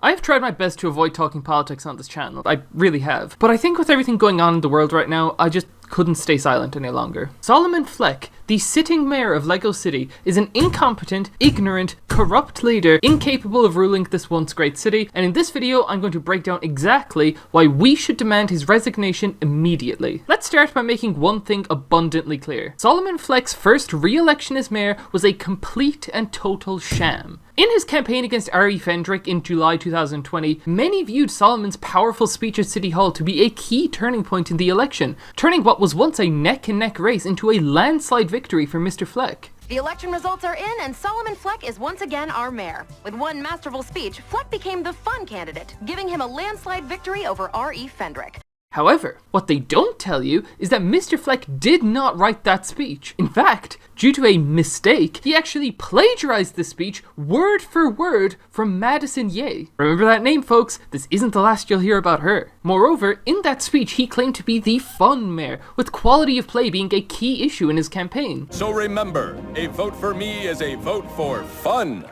I've tried my best to avoid talking politics on this channel, I really have. But I think with everything going on in the world right now, I just couldn't stay silent any longer. Solomon Fleck, the sitting mayor of Lego City, is an incompetent, ignorant, corrupt leader incapable of ruling this once great city, and in this video I'm going to break down exactly why we should demand his resignation immediately. Let's start by making one thing abundantly clear. Solomon Fleck's first re-election as mayor was a complete and total sham. In his campaign against R.E. Fendrick in July 2020, many viewed Solomon's powerful speech at City Hall to be a key turning point in the election, turning what was once a neck-and-neck race into a landslide victory for Mr. Fleck. The election results are in, and Solomon Fleck is once again our mayor. With one masterful speech, Fleck became the fun candidate, giving him a landslide victory over R.E. Fendrick. However, what they don't tell you is that Mr. Fleck did not write that speech. In fact, due to a mistake, he actually plagiarized the speech word for word from Madison Ye. Remember that name, folks? This isn't the last you'll hear about her. Moreover, in that speech, he claimed to be the fun mayor, with quality of play being a key issue in his campaign. So remember, a vote for me is a vote for fun.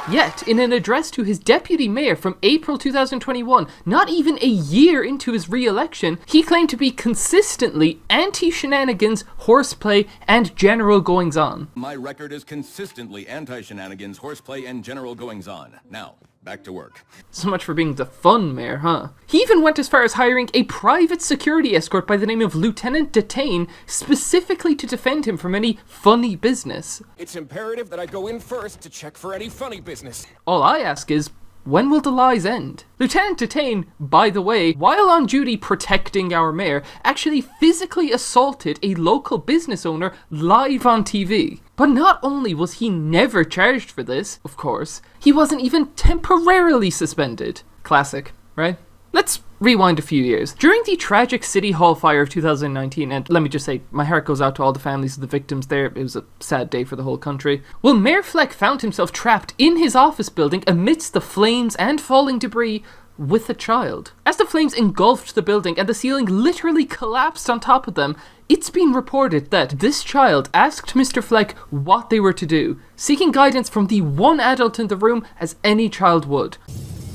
Yet, in an address to his deputy mayor from April 2021, not even a year into his re-election, he claimed to be consistently anti-shenanigans, horseplay, and general goings-on. My record is consistently anti-shenanigans, horseplay, and general goings-on. Now, back to work. So much for being the fun mayor, huh? He even went as far as hiring a private security escort by the name of Lieutenant Detain, specifically to defend him from any funny business. It's imperative that I go in first to check for any funny business. All I ask is, when will the lies end? Lieutenant Detain, by the way, while on duty protecting our mayor, actually physically assaulted a local business owner live on TV. But not only was he never charged for this, of course, he wasn't even temporarily suspended. Classic, right? Let's rewind a few years. During the tragic City Hall fire of 2019, and let me just say, my heart goes out to all the families of the victims there. It was a sad day for the whole country. Well, Mayor Fleck found himself trapped in his office building amidst the flames and falling debris with a child. As the flames engulfed the building and the ceiling literally collapsed on top of them, it's been reported that this child asked Mr. Fleck what they were to do, seeking guidance from the one adult in the room as any child would.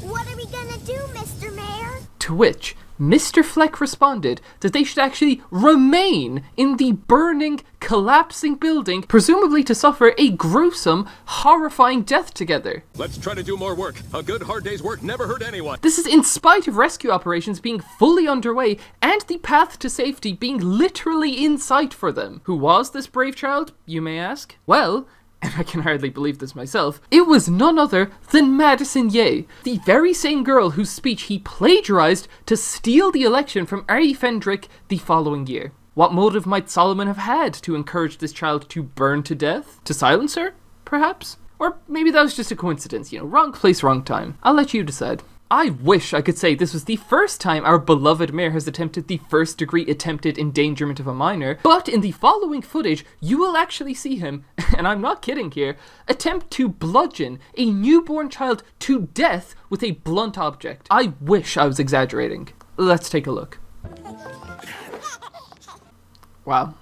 What are we gonna do, Mr. Mayor? To which Mr. Fleck responded that they should actually remain in the burning, collapsing building, presumably to suffer a gruesome, horrifying death together. Let's try to do more work. A good hard day's work never hurt anyone. This is in spite of rescue operations being fully underway and the path to safety being literally in sight for them. Who was this brave child, you may ask? Well, and I can hardly believe this myself, it was none other than Madison Ye, the very same girl whose speech he plagiarized to steal the election from R.E. Fendrick the following year. What motive might Solomon have had to encourage this child to burn to death? To silence her, perhaps? Or maybe that was just a coincidence, wrong place, wrong time. I'll let you decide. I wish I could say this was the first time our beloved mayor has attempted the first-degree attempted endangerment of a minor, but in the following footage, you will actually see him, and I'm not kidding here, attempt to bludgeon a newborn child to death with a blunt object. I wish I was exaggerating. Let's take a look. Wow.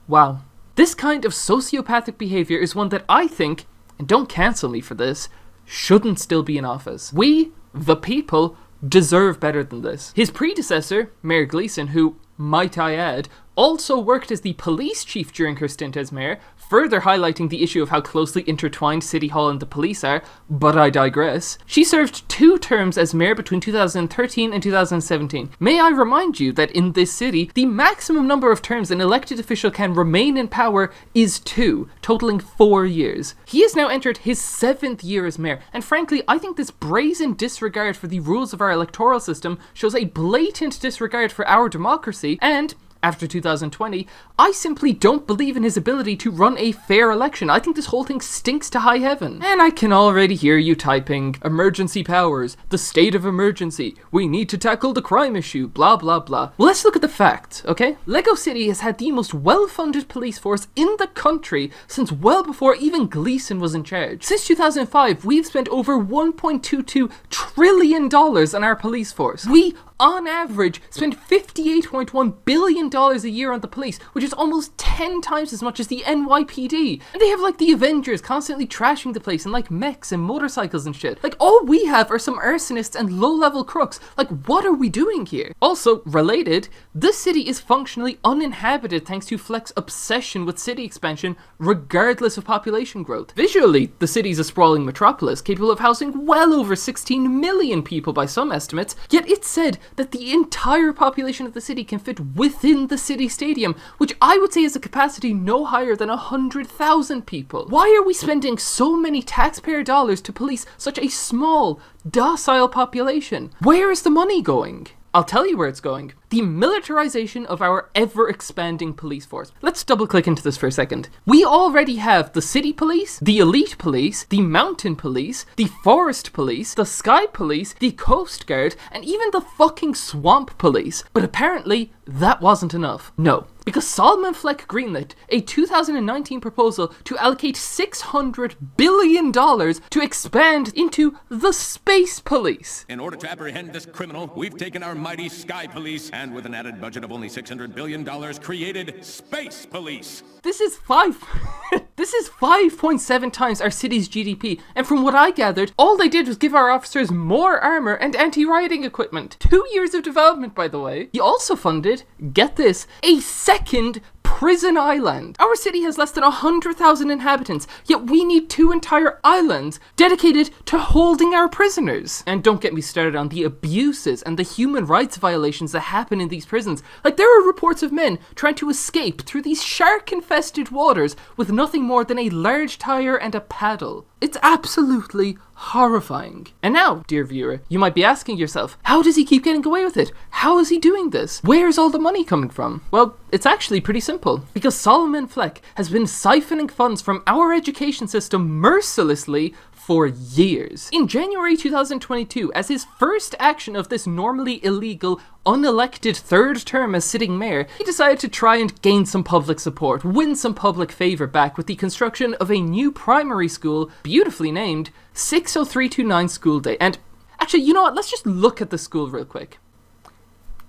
Wow. This kind of sociopathic behavior is one that I think, and don't cancel me for this, shouldn't still be in office. We, the people, deserve better than this. His predecessor, Mayor Gleason, who, might I add, also worked as the police chief during her stint as mayor, further highlighting the issue of how closely intertwined City Hall and the police are, but I digress. She served 2 terms as mayor between 2013 and 2017. May I remind you that in this city, the maximum number of terms an elected official can remain in power is 2, totaling 4 years. He has now entered his 7th year as mayor, and frankly, I think this brazen disregard for the rules of our electoral system shows a blatant disregard for our democracy, and after 2020, I simply don't believe in his ability to run a fair election. I think this whole thing stinks to high heaven. And I can already hear you typing, emergency powers, the state of emergency, we need to tackle the crime issue, blah blah blah. Well, let's look at the facts, okay? Lego City has had the most well-funded police force in the country since well before even Gleason was in charge. Since 2005, we've spent over $1.22 trillion on our police force. We on average, spend $58.1 billion a year on the police, which is almost 10 times as much as the NYPD. And they have like the Avengers constantly trashing the place and like mechs and motorcycles and shit. Like all we have are some arsonists and low-level crooks. Like what are we doing here? Also, related, this city is functionally uninhabited thanks to Fleck's obsession with city expansion regardless of population growth. Visually, the city's a sprawling metropolis capable of housing well over 16 million people by some estimates, yet it's said that the entire population of the city can fit within the city stadium, which I would say has a capacity no higher than 100,000 people. Why are we spending so many taxpayer dollars to police such a small, docile population? Where is the money going? I'll tell you where it's going. The militarization of our ever-expanding police force. Let's double-click into this for a second. We already have the city police, the elite police, the mountain police, the forest police, the sky police, the coast guard, and even the fucking swamp police. But apparently, that wasn't enough. No. Because Solomon Fleck greenlit a 2019 proposal to allocate $600 billion to expand into the space police. In order to apprehend this criminal, we've taken our mighty sky police and with an added budget of only $600 billion, created space police. This is 5.7 times our city's GDP, and from what I gathered, all they did was give our officers more armor and anti-rioting equipment. 2 years of development, by the way. He also funded, get this, a second prison island. Our city has less than 100,000 inhabitants, yet we need 2 entire islands dedicated to holding our prisoners. And don't get me started on the abuses and the human rights violations that happen in these prisons. Like, there are reports of men trying to escape through these shark-infested waters with nothing more than a large tire and a paddle. It's absolutely horrifying. And now, dear viewer, you might be asking yourself, how does he keep getting away with it? How is he doing this? Where's all the money coming from? Well, it's actually pretty simple. Because Solomon Fleck has been siphoning funds from our education system mercilessly for years. In January 2022, as his first action of this normally illegal, unelected third term as sitting mayor, he decided to try and gain some public support, win some public favor back with the construction of a new primary school, beautifully named 60329 School Day. And actually, you know what? Let's just look at the school real quick.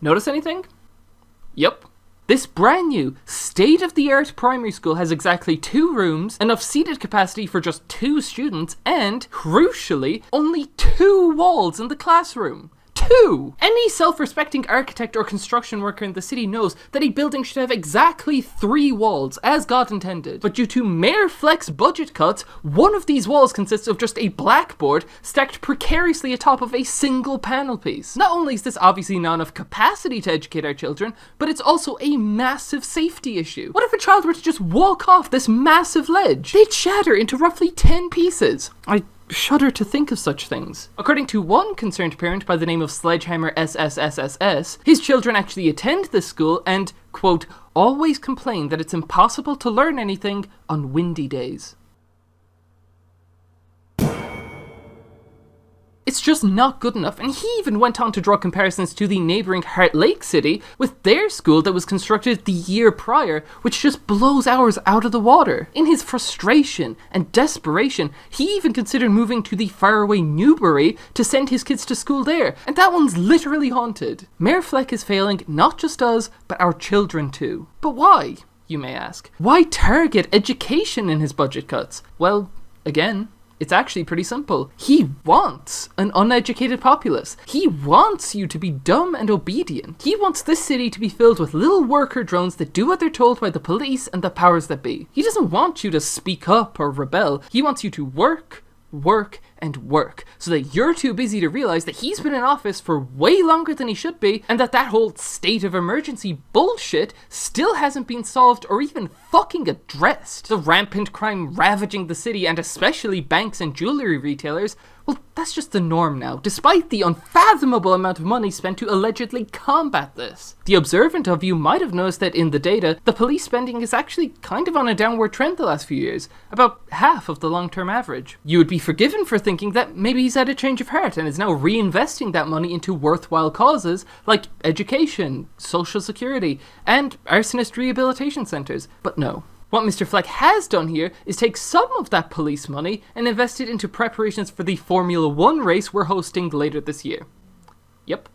Notice anything? Yep. This brand new, state-of-the-art primary school has exactly 2 rooms, enough seated capacity for just 2 students, and, crucially, only 2 walls in the classroom. 2! Any self-respecting architect or construction worker in the city knows that a building should have exactly 3 walls, as God intended. But due to Mayor Fleck's budget cuts, one of these walls consists of just a blackboard stacked precariously atop of a single panel piece. Not only is this obviously not enough capacity to educate our children, but it's also a massive safety issue. What if a child were to just walk off this massive ledge? They'd shatter into roughly 10 pieces. I shudder to think of such things. According to one concerned parent by the name of Sledgehammer SSSSS, his children actually attend this school and, quote, always complain that it's impossible to learn anything on windy days. It's just not good enough, and he even went on to draw comparisons to the neighbouring Heart Lake City with their school that was constructed the year prior, which just blows ours out of the water. In his frustration and desperation, he even considered moving to the faraway Newbury to send his kids to school there, and that one's literally haunted. Mayor Fleck is failing not just us, but our children too. But why, you may ask? Why target education in his budget cuts? Well, again, it's actually pretty simple. He wants an uneducated populace. He wants you to be dumb and obedient. He wants this city to be filled with little worker drones that do what they're told by the police and the powers that be. He doesn't want you to speak up or rebel. He wants you to work, and work, so that you're too busy to realize that he's been in office for way longer than he should be, and that whole state of emergency bullshit still hasn't been solved or even fucking addressed. The rampant crime ravaging the city, and especially banks and jewelry retailers, well, that's just the norm now, despite the unfathomable amount of money spent to allegedly combat this. The observant of you might have noticed that in the data, the police spending is actually kind of on a downward trend the last few years, about half of the long-term average. You would be forgiven for thinking that maybe he's had a change of heart and is now reinvesting that money into worthwhile causes like education, social security, and arsonist rehabilitation centres. But no. What Mr. Fleck has done here is take some of that police money and invest it into preparations for the Formula 1 race we're hosting later this year. Yep.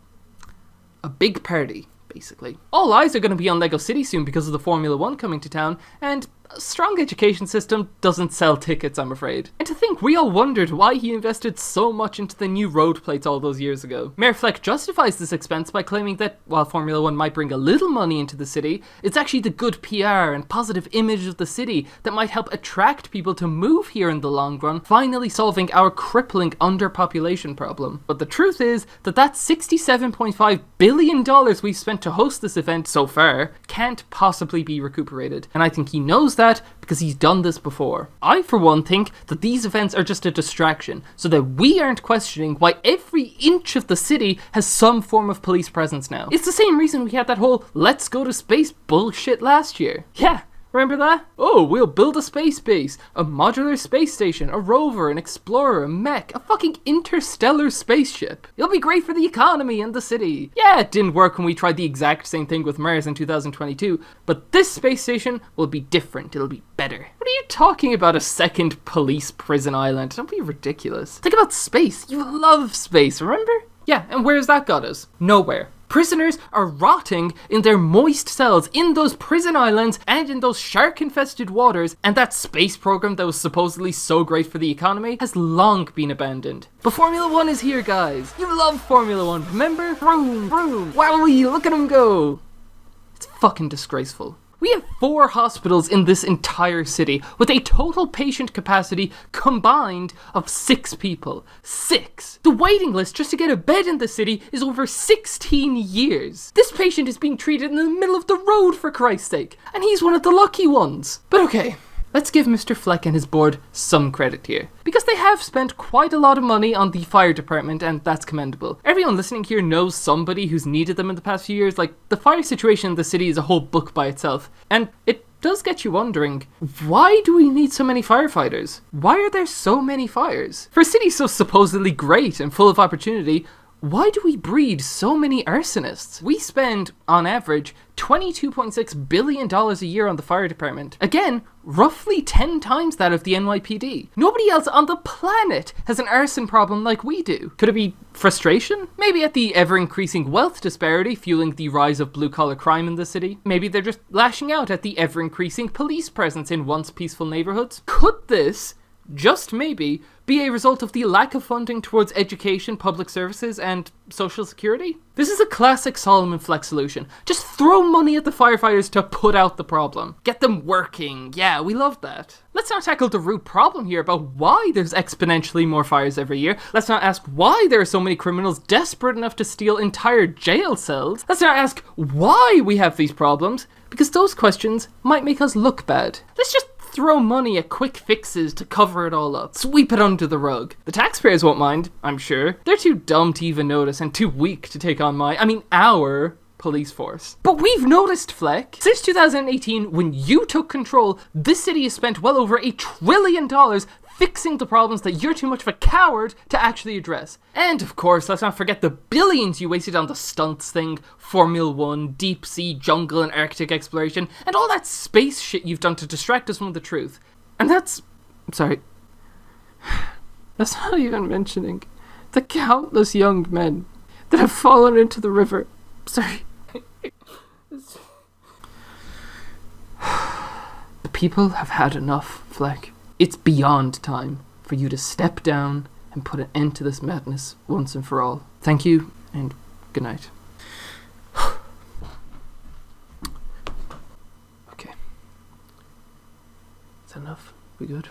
a big party, basically. All eyes are going to be on Lego City soon because of the Formula 1 coming to town, and a strong education system doesn't sell tickets, I'm afraid. And to think we all wondered why he invested so much into the new road plates all those years ago. Mayor Fleck justifies this expense by claiming that while Formula 1 might bring a little money into the city, it's actually the good PR and positive image of the city that might help attract people to move here in the long run, finally solving our crippling underpopulation problem. But the truth is that $67.5 billion we've spent to host this event so far can't possibly be recuperated. And I think he knows that because he's done this before. I, for one, think that these events are just a distraction so that we aren't questioning why every inch of the city has some form of police presence now. It's the same reason we had that whole let's go to space bullshit last year. Yeah. Remember that? Oh, we'll build a space base, a modular space station, a rover, an explorer, a mech, a fucking interstellar spaceship. It'll be great for the economy and the city. Yeah, it didn't work when we tried the exact same thing with Mars in 2022, but this space station will be different. It'll be better. What are you talking about, a second police prison island? Don't be ridiculous. Think about space. You love space, remember? Yeah, and where's that got us? Nowhere. Prisoners are rotting in their moist cells in those prison islands and in those shark-infested waters, and that space program that was supposedly so great for the economy has long been abandoned. But Formula 1 is here, guys. You love Formula 1, remember? Vroom, vroom, wowee, look at him go. It's fucking disgraceful. We have 4 hospitals in this entire city with a total patient capacity combined of 6 people. 6! The waiting list just to get a bed in the city is over 16 years. This patient is being treated in the middle of the road, for Christ's sake, and he's one of the lucky ones. But okay. Let's give Mr. Fleck and his board some credit here, because they have spent quite a lot of money on the fire department, and that's commendable. Everyone listening here knows somebody who's needed them in the past few years. Like, the fire situation in the city is a whole book by itself, and it does get you wondering, why do we need so many firefighters? Why are there so many fires? For a city so supposedly great and full of opportunity, why do we breed so many arsonists? We spend, on average, $22.6 billion a year on the fire department. Again, roughly 10 times that of the NYPD. Nobody else on the planet has an arson problem like we do. Could it be frustration? Maybe at the ever-increasing wealth disparity fueling the rise of blue-collar crime in the city? Maybe they're just lashing out at the ever-increasing police presence in once peaceful neighborhoods? Could this, just maybe, be a result of the lack of funding towards education, public services, and social security? This is a classic Solomon Fleck solution. Just throw money at the firefighters to put out the problem. Get them working. Yeah, we love that. Let's not tackle the root problem here about why there's exponentially more fires every year. Let's not ask why there are so many criminals desperate enough to steal entire jail cells. Let's not ask why we have these problems, because those questions might make us look bad. Let's just throw money at quick fixes to cover it all up. Sweep it under the rug. The taxpayers won't mind, I'm sure. They're too dumb to even notice and too weak to take on our police force. But we've noticed, Fleck. Since 2018, when you took control, this city has spent well over $1 trillion fixing the problems that you're too much of a coward to actually address. And of course, let's not forget the billions you wasted on the stunts thing, Formula 1, deep sea, jungle and Arctic exploration, and all that space shit you've done to distract us from the truth. And that's not even mentioning the countless young men that have fallen into the river. Sorry. The people have had enough, Fleck. It's beyond time for you to step down and put an end to this madness once and for all. Thank you, and good night. Okay. Is that enough? We good?